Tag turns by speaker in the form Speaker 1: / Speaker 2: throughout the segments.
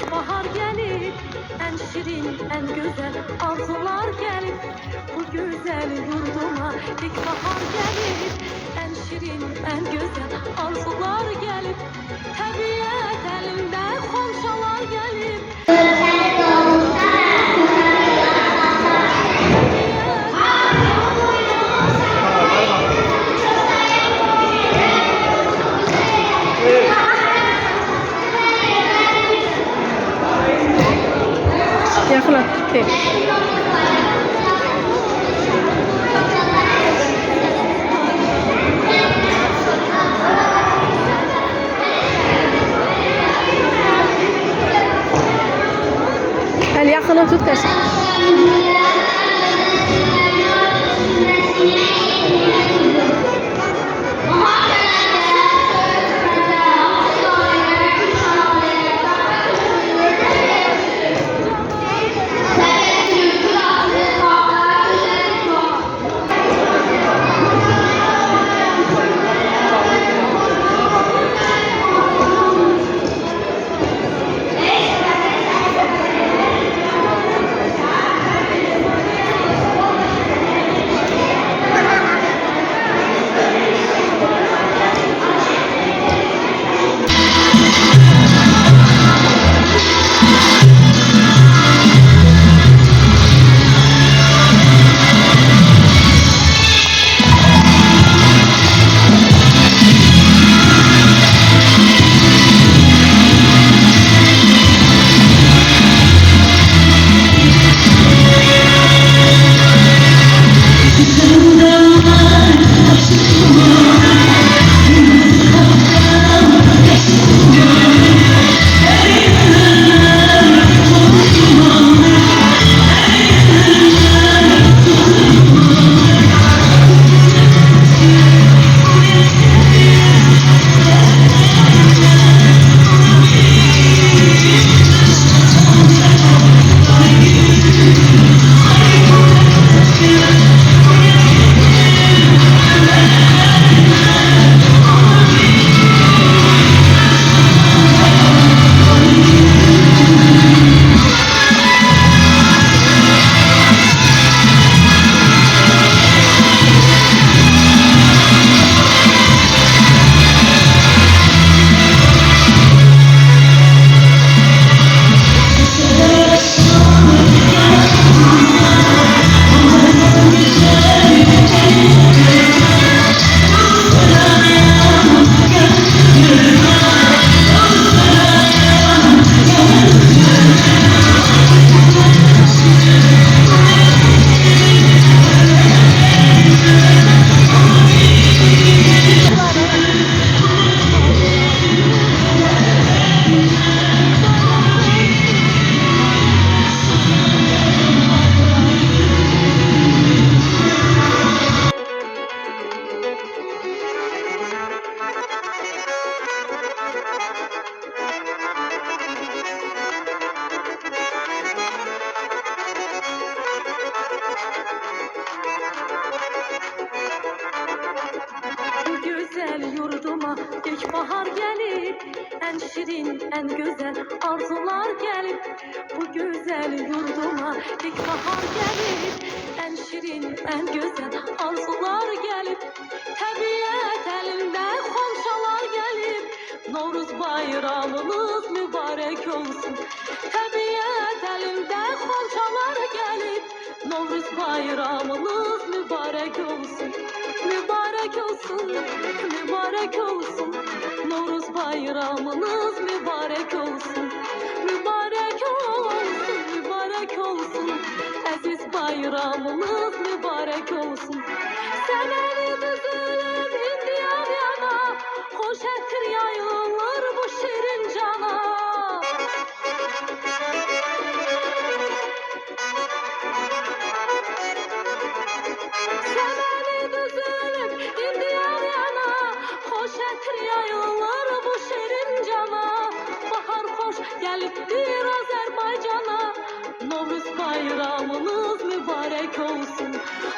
Speaker 1: İlkbahar gelir, en şirin, en güzel arzular gelir. Bu güzel yurduma ilkbahar gelir, en şirin, en güzel arzular gelir. Tabiat elinde komşalar gelir.
Speaker 2: Yakına. Evet. Yakına tut kaç. Yurduma ilkbahar gelir, en şirin, en güzel arzular gelir. Bu güzel yurduma ilkbahar gelir, en şirin, en güzel arzular gelir. Tabiat elinde komşalar gelir. Novruz bayramınız mübarek olsun. Tabiat elinde komşalar gelir. Novruz bayramınız mübarek olsun. Mübarek olsun, mübarek olsun. Novruz bayramınız mübarek olsun. Mübarek olsun, mübarek olsun. Aziz bayramınız mübarek olsun. Seneni düzülüp indiyan yana, hoş ettir yayılır bu şirin cana. Yayılır bu şirin cana. Bahar hoş geliptir Azerbaycan'a. Novruz bayramınız mübarek olsun.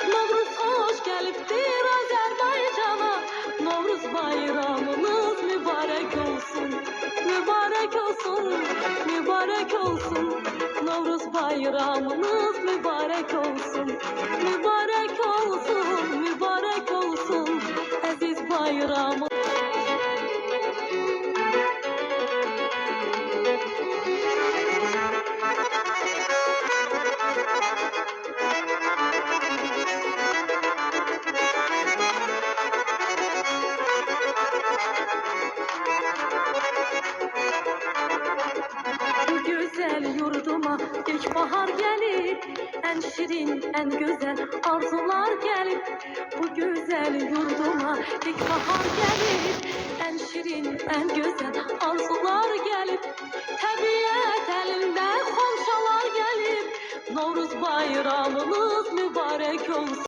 Speaker 2: Novruz hoş geliptir Azerbaycan'a. Novruz bayramınız mübarek olsun. Mübarek olsun, mübarek mübarek olsun. Novruz bayramınız mübarek olsun. Mübarek olsun, mübarek olsun. Aziz bayramı. Bu güzel yurduma ilkbahar gelir, en şirin, en güzel arzular gelir. Bu güzel yurduma ilkbahar gelir, en şirin, en güzel arzular gelir. Tabiat elinde komşalar gelir. Novruz bayramınız mübarek olsun.